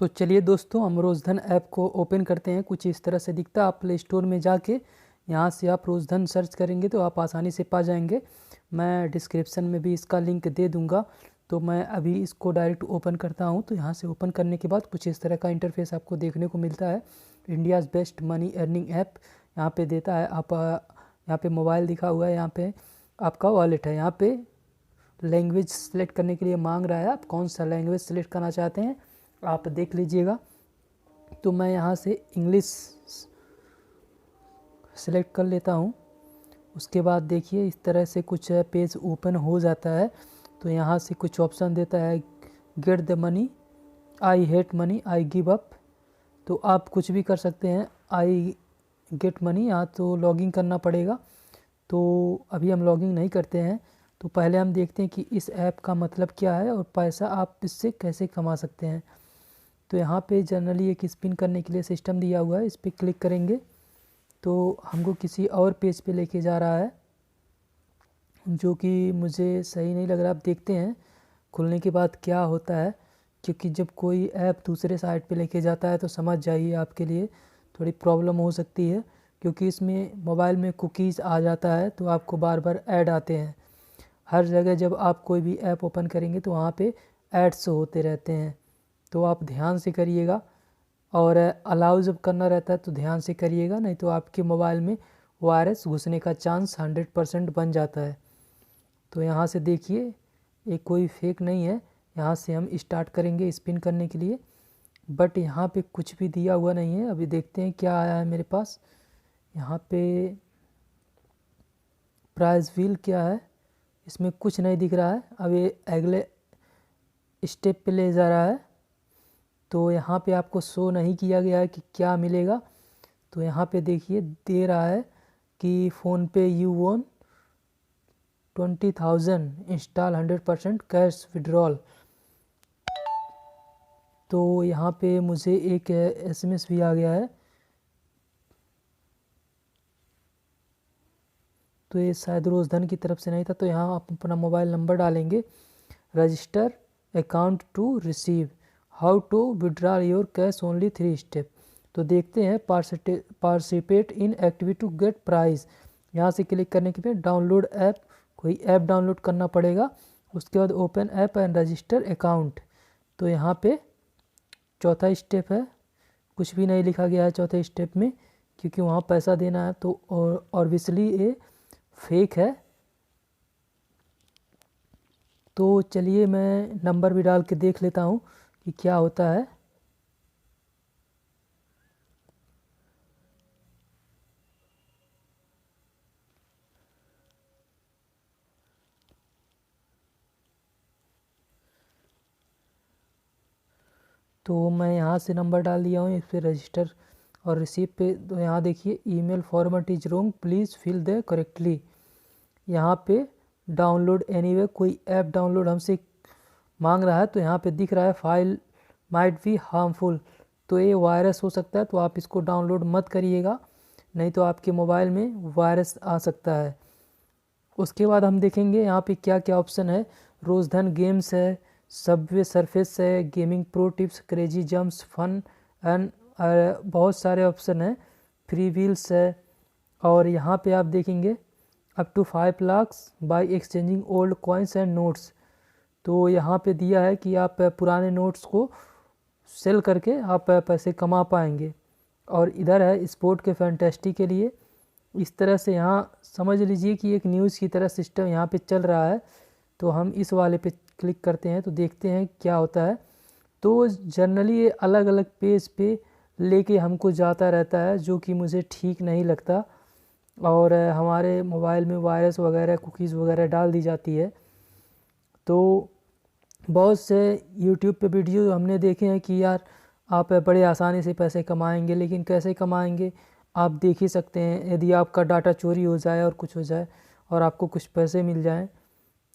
तो चलिए दोस्तों, हम रोज़धन ऐप को ओपन करते हैं। कुछ इस तरह से दिखता है। आप प्ले स्टोर में जाके यहाँ से आप रोज़धन सर्च करेंगे तो आप आसानी से पा जाएंगे। मैं डिस्क्रिप्शन में भी इसका लिंक दे दूँगा। तो मैं अभी इसको डायरेक्ट ओपन करता हूँ। तो यहाँ से ओपन करने के बाद कुछ इस तरह का इंटरफेस आपको देखने को मिलता है। India's best money earning app यहाँ पे देता है। आप यहाँ पे मोबाइल दिखा हुआ है, यहाँ पे आपका वॉलेट है। यहाँ पे लैंग्वेज सेलेक्ट करने के लिए मांग रहा है, आप कौन सा लैंग्वेज सेलेक्ट करना चाहते हैं आप देख लीजिएगा। तो मैं यहाँ से इंग्लिश सेलेक्ट कर लेता हूँ। उसके बाद देखिए इस तरह से कुछ पेज ओपन हो जाता है। तो यहाँ से कुछ ऑप्शन देता है, get the money, I hate money, I give up. तो आप कुछ भी कर सकते हैं। आई गेट मनी, यहाँ तो लॉगिन करना पड़ेगा। तो अभी हम लॉगिन नहीं करते हैं। तो पहले हम देखते हैं कि इस ऐप का मतलब क्या है और पैसा आप इससे कैसे कमा सकते हैं। तो यहाँ पे जनरली एक स्पिन करने के लिए सिस्टम दिया हुआ है। इस पर क्लिक करेंगे तो हमको किसी और पेज पे लेके जा रहा है, जो कि मुझे सही नहीं लग रहा। आप देखते हैं खुलने के बाद क्या होता है, क्योंकि जब कोई ऐप दूसरे साइट पे लेके जाता है तो समझ जाइए आपके लिए थोड़ी प्रॉब्लम हो सकती है, क्योंकि इसमें मोबाइल में कुकीज़ आ जाता है तो आपको बार बार ऐड आते हैं। हर जगह जब आप कोई भी ऐप ओपन करेंगे तो वहाँ पे एड्स होते रहते हैं। तो आप ध्यान से करिएगा, और अलाउ जब करना रहता है तो ध्यान से करिएगा, नहीं तो आपके मोबाइल में वायरस घुसने का चांस 100% बन जाता है। तो यहाँ से देखिए ये कोई फेक नहीं है। यहाँ से हम स्टार्ट करेंगे स्पिन करने के लिए, बट यहाँ पे कुछ भी दिया हुआ नहीं है। अभी देखते हैं क्या आया है मेरे पास। यहाँ पे प्राइस व्हील क्या है, इसमें कुछ नहीं दिख रहा है। अब ये अगले स्टेप पे ले जा रहा है। तो यहाँ पे आपको शो नहीं किया गया है कि क्या मिलेगा। तो यहाँ पे देखिए दे रहा है कि फ़ोन पे you won 20,000 install 100% cash withdrawal. तो यहाँ पे मुझे एक SMS भी आ गया है। तो ये शायद रोज़धन की तरफ से नहीं था। तो यहाँ आप अपना मोबाइल नंबर डालेंगे, register account to receive, how to withdraw your cash, only 3 step. तो देखते हैं participate in activity to get prize. यहाँ से क्लिक करने के बाद डाउनलोड ऐप, कोई ऐप डाउनलोड करना पड़ेगा। उसके बाद open app and register account. तो यहाँ पे चौथा स्टेप है, कुछ भी नहीं लिखा गया है चौथे स्टेप में, क्योंकि वहाँ पैसा देना है। तो और ऑब्वियसली ये फेक है। तो चलिए मैं नंबर भी डाल के देख लेता हूँ कि क्या होता है। तो मैं यहाँ से नंबर डाल दिया हूँ, इस पर रजिस्टर और रिसीव पे। तो यहाँ देखिए email format is wrong, please fill the correctly. यहाँ पे डाउनलोड एनीवे, कोई ऐप डाउनलोड हमसे मांग रहा है। तो यहाँ पे दिख रहा है फाइल माइट बी हार्मफुल। तो ये वायरस हो सकता है, तो आप इसको डाउनलोड मत करिएगा, नहीं तो आपके मोबाइल में वायरस आ सकता है। उसके बाद हम देखेंगे यहाँ पे क्या क्या ऑप्शन है। रोज़धन गेम्स है, सबवे सरफेस है, gaming pro tips, crazy jumps, fun and बहुत सारे ऑप्शन हैं। फ्री व्हील्स है। और यहाँ पे आप देखेंगे up to 5 lakh by exchanging old coins and notes. तो यहाँ पे दिया है कि आप पुराने नोट्स को सेल करके आप पैसे कमा पाएंगे। और इधर है स्पोर्ट के फैंटेस्टी के लिए। इस तरह से यहाँ समझ लीजिए कि एक न्यूज़ की तरह सिस्टम यहाँ पे चल रहा है। तो हम इस वाले पे क्लिक करते हैं तो देखते हैं क्या होता है। तो जनरली ये अलग अलग पेज पे लेके हमको जाता रहता है, जो कि मुझे ठीक नहीं लगता। और हमारे मोबाइल में वायरस वगैरह, कुकीज़ वगैरह डाल दी जाती है। तो बहुत से यूट्यूब पे वीडियो हमने देखे हैं कि यार आप बड़े आसानी से पैसे कमाएंगे, लेकिन कैसे कमाएंगे आप देख ही सकते हैं। यदि आपका डाटा चोरी हो जाए और कुछ हो जाए और आपको कुछ पैसे मिल जाएं,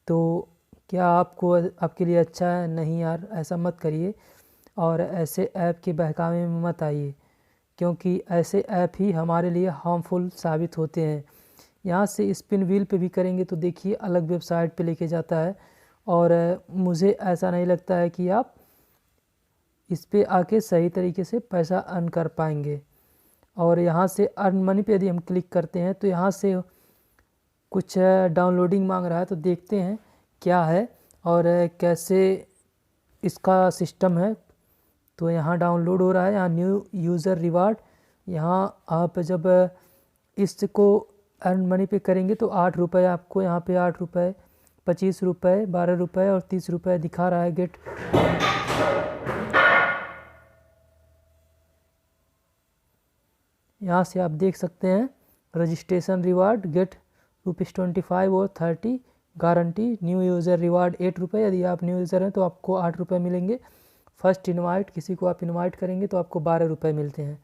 तो क्या आपको आपके लिए अच्छा है? नहीं यार, ऐसा मत करिए और ऐसे ऐप के बहकावे में मत आइए, क्योंकि ऐसे ऐप ही हमारे लिए हार्मफुल साबित होते हैं। यहाँ से स्पिन व्हील पे भी करेंगे तो देखिए अलग वेबसाइट पे लेके जाता है। और मुझे ऐसा नहीं लगता है कि आप इस पे आके सही तरीके से पैसा अर्न कर पाएंगे। और यहाँ से अर्न मनी पे यदि हम क्लिक करते हैं तो यहाँ से कुछ डाउनलोडिंग मांग रहा है, तो देखते हैं क्या है और कैसे इसका सिस्टम है। तो यहाँ डाउनलोड हो रहा है, यहाँ न्यू यूज़र रिवार्ड। यहाँ आप जब इसको अर्न मनी पे करेंगे तो 8 रुपये आपको यहाँ पे 8 रुपये, 25 रुपये, 12 रुपये और 30 रुपये दिखा रहा है गेट। यहाँ से आप देख सकते हैं रजिस्ट्रेशन रिवार्ड गेट ₹25 और 30 गारंटी। न्यू यूज़र रिवार्ड 8 रुपये, यदि आप न्यू यूज़र हैं तो आपको 8 रुपये मिलेंगे। फर्स्ट इनवाइट, किसी को आप इनवाइट करेंगे तो आपको 12 रुपये मिलते हैं।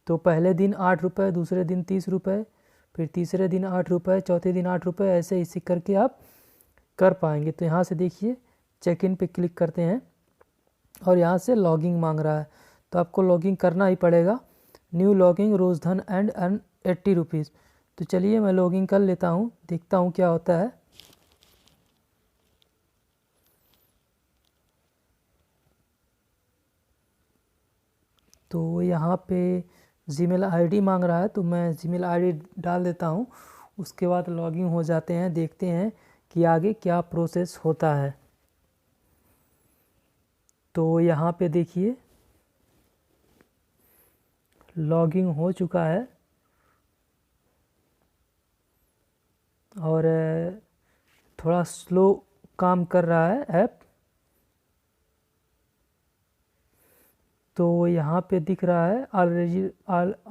तो पहले दिन 8 रुपये, दूसरे दिन 30 रुपये, फिर तीसरे दिन 8 रुपये, चौथे दिन 8 रुपये, ऐसे इसी करके आप कर पाएंगे। तो यहाँ से देखिए चेक इन पे क्लिक करते हैं और यहाँ से लॉगिंग मांग रहा है, तो आपको लॉगिंग करना ही पड़ेगा। New logging Rozdhan and earn 80 rupees. तो चलिए मैं लॉगिंग कर लेता हूँ, देखता हूँ क्या होता है। तो यहाँ पे जीमेल आईडी मांग रहा है, तो मैं जीमेल आईडी डाल देता हूँ। उसके बाद लॉगिन हो जाते हैं, देखते हैं कि आगे क्या प्रोसेस होता है। तो यहाँ पे देखिए लॉगिन हो चुका है और थोड़ा स्लो काम कर रहा है ऐप। तो यहाँ पे दिख रहा है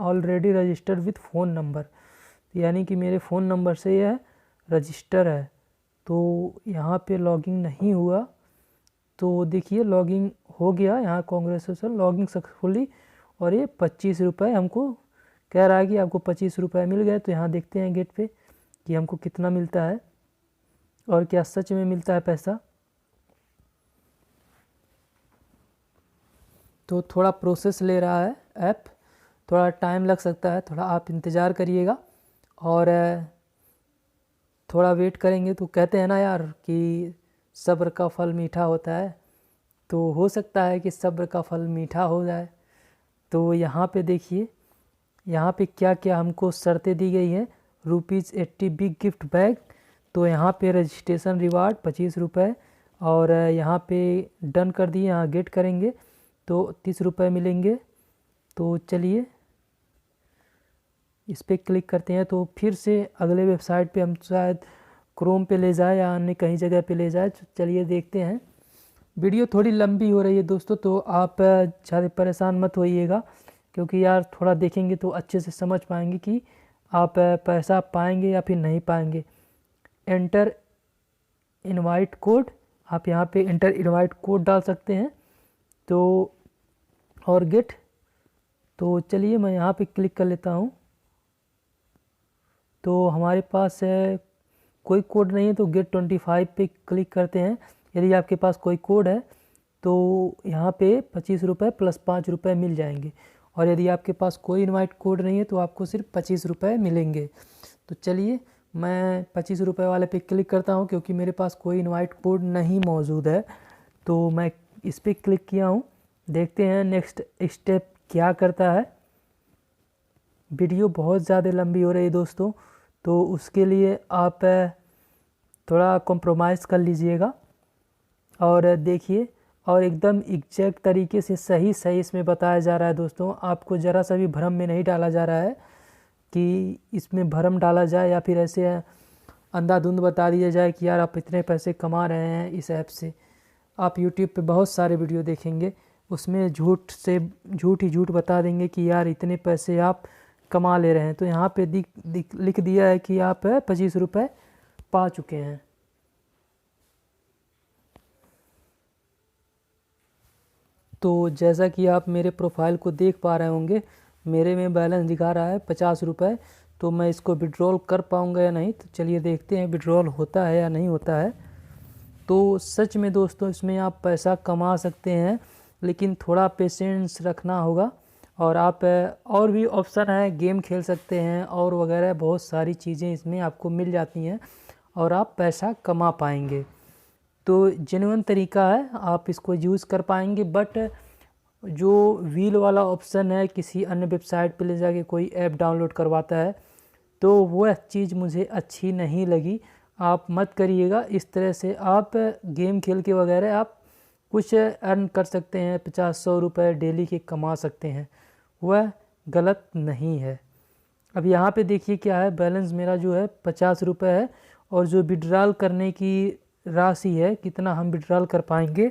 already registered with phone number, यानी कि मेरे फ़ोन नंबर से यह रजिस्टर है। तो यहाँ पे लॉगिन नहीं हुआ, तो देखिए लॉगिन हो गया। यहाँ कांग्रेचुलेसन लॉगिन सक्सेसफुली, और ये 25 रुपये हमको कह रहा है कि आपको 25 रुपये मिल गए। तो यहाँ देखते हैं गेट पे कि हमको कितना मिलता है और क्या सच में मिलता है पैसा। तो थोड़ा प्रोसेस ले रहा है ऐप, थोड़ा टाइम लग सकता है, थोड़ा आप इंतज़ार करिएगा और थोड़ा वेट करेंगे। तो कहते हैं ना यार कि सब्र का फल मीठा होता है, तो हो सकता है कि सब्र का फल मीठा हो जाए। तो यहाँ पे देखिए यहाँ पे क्या क्या हमको शर्तें दी गई हैं। ₹80 बिग गिफ्ट बैग, तो यहाँ पे रजिस्ट्रेशन रिवार्ड 25 रुपये, और यहाँ पे डन कर दिए, यहाँ गेट करेंगे तो 30 रुपये मिलेंगे। तो चलिए इस पर क्लिक करते हैं, तो फिर से अगले वेबसाइट पे हम शायद क्रोम पे ले जाए या अन्य कहीं जगह पे ले जाए। चलिए देखते हैं। वीडियो थोड़ी लंबी हो रही है दोस्तों, तो आप ज़्यादा परेशान मत होइएगा, क्योंकि यार थोड़ा देखेंगे तो अच्छे से समझ पाएंगे कि आप पैसा पाएंगे या फिर नहीं पाएंगे। एंटर इनवाइट कोड, आप यहाँ पे एंटर इनवाइट कोड डाल सकते हैं। तो और गेट, तो चलिए मैं यहाँ पे क्लिक कर लेता हूँ। तो हमारे पास कोई कोड नहीं है, तो गेट 25 पे क्लिक करते हैं। यदि आपके पास कोई कोड है तो यहाँ पे 25 रुपये प्लस 5 रुपये मिल जाएंगे, और यदि आपके पास कोई इनवाइट कोड नहीं है तो आपको सिर्फ 25 रुपये मिलेंगे। तो चलिए मैं 25 रुपये वाले पे क्लिक करता हूँ, क्योंकि मेरे पास कोई इनवाइट कोड नहीं मौजूद है। तो मैं इस पर क्लिक किया हूँ, देखते हैं नेक्स्ट स्टेप क्या करता है। वीडियो बहुत ज़्यादा लंबी हो रही है दोस्तों, तो उसके लिए आप थोड़ा कॉम्प्रोमाइज़ कर लीजिएगा और देखिए, और एकदम एग्जैक्ट तरीके से सही इसमें बताया जा रहा है दोस्तों। आपको ज़रा सा भी भ्रम में नहीं डाला जा रहा है कि इसमें भ्रम डाला जाए या फिर ऐसे अंधाधुंध बता दिया जाए कि यार आप इतने पैसे कमा रहे हैं इस ऐप से। आप यूट्यूब पे बहुत सारे वीडियो देखेंगे, उसमें झूठ ही झूठ बता देंगे कि यार इतने पैसे आप कमा ले रहे हैं। तो यहाँ पे लिख दिया है कि आप 25 रुपये पा चुके हैं। तो जैसा कि आप मेरे प्रोफाइल को देख पा रहे होंगे, मेरे में बैलेंस दिखा रहा है 50 रुपये। तो मैं इसको विड्रॉल कर पाऊँगा या नहीं, तो चलिए देखते हैं विड्रॉल होता है या नहीं होता है। तो सच में दोस्तों इसमें आप पैसा कमा सकते हैं, लेकिन थोड़ा पेशेंस रखना होगा। और आप और भी ऑप्शन है, गेम खेल सकते हैं और वगैरह बहुत सारी चीज़ें इसमें आपको मिल जाती हैं और आप पैसा कमा पाएंगे। तो जेन्युइन तरीका है, आप इसको यूज़ कर पाएंगे। बट जो व्हील वाला ऑप्शन है, किसी अन्य वेबसाइट पे ले जाके कोई ऐप डाउनलोड करवाता है, तो वह चीज़ मुझे अच्छी नहीं लगी। आप मत करिएगा इस तरह से। आप गेम खेल के वगैरह आप कुछ अर्न कर सकते हैं, 50-100 रुपये डेली के कमा सकते हैं, वह गलत नहीं है। अब यहाँ पे देखिए क्या है, बैलेंस मेरा जो है 50 रुपये है, और जो विड्रॉल करने की राशि है, कितना हम विड्रॉल कर पाएंगे,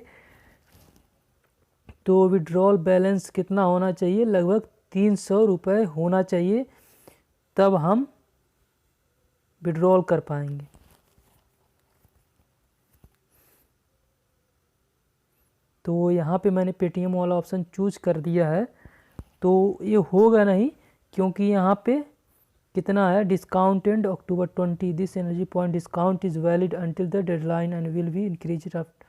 तो विड्रॉल बैलेंस कितना होना चाहिए, लगभग 300 रुपये होना चाहिए, तब हम विड्रॉल कर पाएंगे। तो यहाँ पे मैंने पेटीएम वाला ऑप्शन चूज कर दिया है, तो ये होगा नहीं, क्योंकि यहाँ पे कितना है, discount and October 20, this energy point discount is valid until the deadline and will be increase after.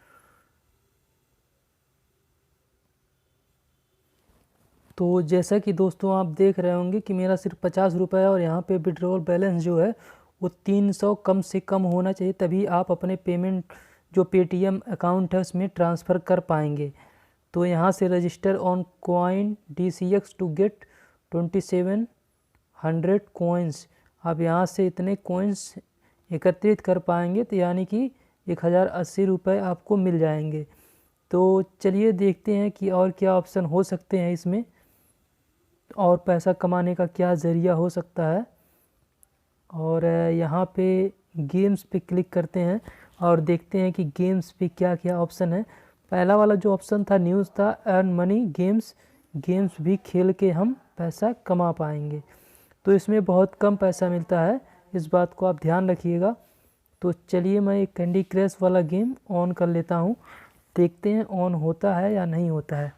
तो जैसा कि दोस्तों आप देख रहे होंगे कि मेरा सिर्फ 50 रुपये है, और यहाँ पे विड्रॉल बैलेंस जो है वो 300 कम से कम होना चाहिए, तभी आप अपने पेमेंट जो पेटीएम अकाउंट है उसमें ट्रांसफ़र कर पाएंगे। तो यहाँ से register on coin DCX to get 2700 coins, आप यहाँ से इतने कॉइन्स एकत्रित कर पाएंगे, तो यानी कि 1080 रुपये आपको मिल जाएंगे। तो चलिए देखते हैं कि और क्या ऑप्शन हो सकते हैं इसमें, और पैसा कमाने का क्या ज़रिया हो सकता है। और यहाँ पे गेम्स पे क्लिक करते हैं और देखते हैं कि गेम्स पे क्या क्या ऑप्शन है। पहला वाला जो ऑप्शन था न्यूज़ था, अर्न मनी गेम्स, गेम्स भी खेल के हम पैसा कमा पाएंगे। तो इसमें बहुत कम पैसा मिलता है, इस बात को आप ध्यान रखिएगा। तो चलिए मैं एक कैंडी क्रश वाला गेम ऑन कर लेता हूँ, देखते हैं ऑन होता है या नहीं होता है।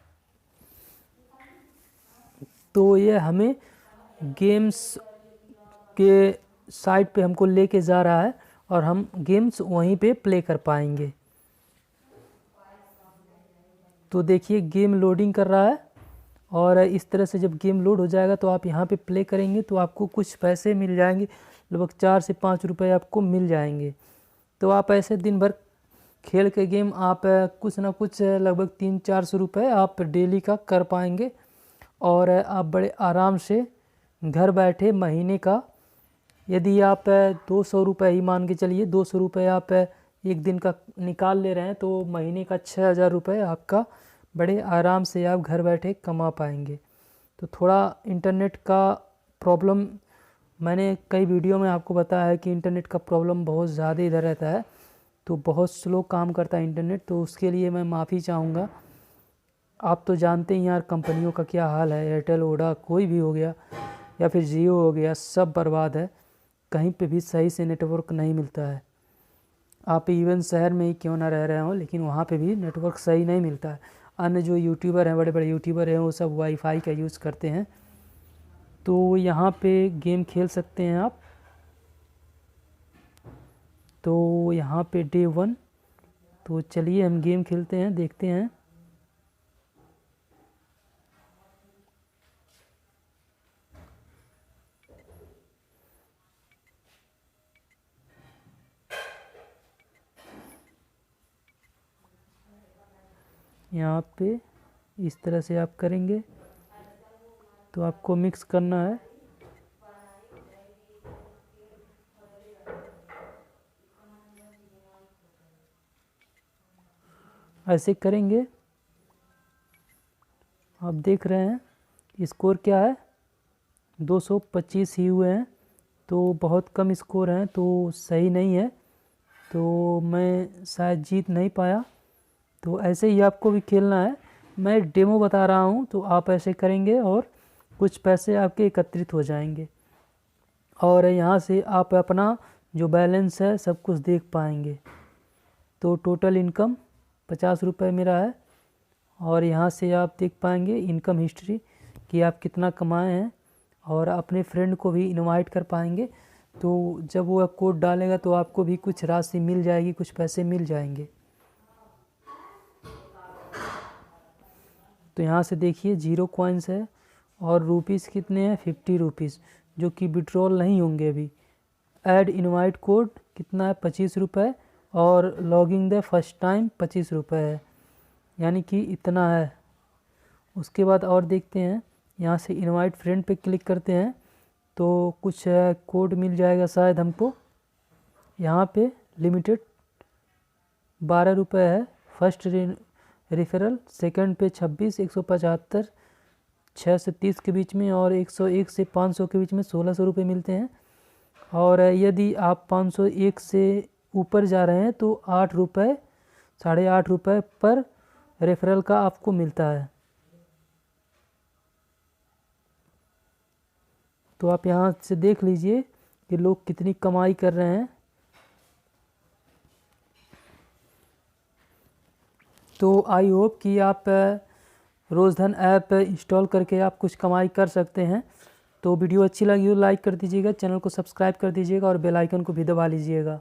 तो ये हमें गेम्स के साइट पे हमको लेके जा रहा है, और हम गेम्स वहीं पे प्ले कर पाएंगे। तो देखिए गेम लोडिंग कर रहा है, और इस तरह से जब गेम लोड हो जाएगा तो आप यहाँ पे प्ले करेंगे तो आपको कुछ पैसे मिल जाएंगे, लगभग 4 से 5 रुपये आपको मिल जाएंगे। तो आप ऐसे दिन भर खेल के गेम आप कुछ ना कुछ लगभग 300-400 रुपये आप डेली का कर पाएंगे, और आप बड़े आराम से घर बैठे महीने का, यदि आप 200 रुपये ही मान के चलिए, 200 रुपये आप एक दिन का निकाल ले रहे हैं, तो महीने का 6000 रुपये आपका बड़े आराम से आप घर बैठे कमा पाएंगे। तो थोड़ा इंटरनेट का प्रॉब्लम, मैंने कई वीडियो में आपको बताया है कि इंटरनेट का प्रॉब्लम बहुत ज़्यादा इधर रहता है, तो बहुत स्लो काम करता है इंटरनेट, तो उसके लिए मैं माफ़ी चाहूँगा। आप तो जानते ही यार कंपनियों का क्या हाल है, एयरटेल, वोडा, कोई भी हो गया, या फिर जियो हो गया, सब बर्बाद है, कहीं पे भी सही से नेटवर्क नहीं मिलता है। आप इवन शहर में ही क्यों ना रह रहे हो, लेकिन वहाँ पे भी नेटवर्क सही नहीं मिलता है। अन्य जो यूट्यूबर हैं, बड़े बड़े यूट्यूबर हैं, वो सब वाईफाई का यूज़ करते हैं। तो यहाँ पे गेम खेल सकते हैं आप। तो यहाँ पे डे 1, तो चलिए हम गेम खेलते हैं, देखते हैं। यहाँ पे इस तरह से आप करेंगे तो आपको मिक्स करना है। ऐसे करेंगे, आप देख रहे हैं स्कोर क्या है, 225 ही हुए हैं, तो बहुत कम स्कोर हैं, तो सही नहीं है, तो मैं शायद जीत नहीं पाया। तो ऐसे ही आपको भी खेलना है, मैं डेमो बता रहा हूँ, तो आप ऐसे करेंगे और कुछ पैसे आपके एकत्रित हो जाएंगे, और यहाँ से आप अपना जो बैलेंस है सब कुछ देख पाएंगे। तो टोटल इनकम 50 रुपये मेरा है, और यहाँ से आप देख पाएंगे इनकम हिस्ट्री कि आप कितना कमाए हैं, और अपने फ्रेंड को भी इनवाइट कर पाएंगे। तो जब वो कोड डालेगा तो आपको भी कुछ राशि मिल जाएगी, कुछ पैसे मिल जाएंगे। तो यहाँ से देखिए 0 कॉइन्स है, और रुपीज़ कितने हैं, 50 रुपीज़, जो कि विड्रॉल नहीं होंगे अभी। ऐड इनवाइट कोड कितना है, 25 रुपये, और लॉगिंग द फर्स्ट टाइम 25 रुपये है, यानी कि इतना है। उसके बाद और देखते हैं, यहाँ से इनवाइट फ्रेंड पे क्लिक करते हैं तो कुछ कोड मिल जाएगा शायद हमको। यहाँ पे लिमिटेड 12 रुपये है फर्स्ट रेफरल, सेकंड पे 26, 175 6 से 30 के बीच में, और 101 से 500 के बीच में 1600 रुपये मिलते हैं। और यदि आप 501 से ऊपर जा रहे हैं तो 8 रुपये, 8.5 रुपये पर रेफरल का आपको मिलता है। तो आप यहाँ से देख लीजिए कि लोग कितनी कमाई कर रहे हैं। तो आई होप कि आप रोज़धन ऐप इंस्टॉल करके आप कुछ कमाई कर सकते हैं। तो वीडियो अच्छी लगी हो लाइक कर दीजिएगा, चैनल को सब्सक्राइब कर दीजिएगा और बेल आइकन को भी दबा लीजिएगा।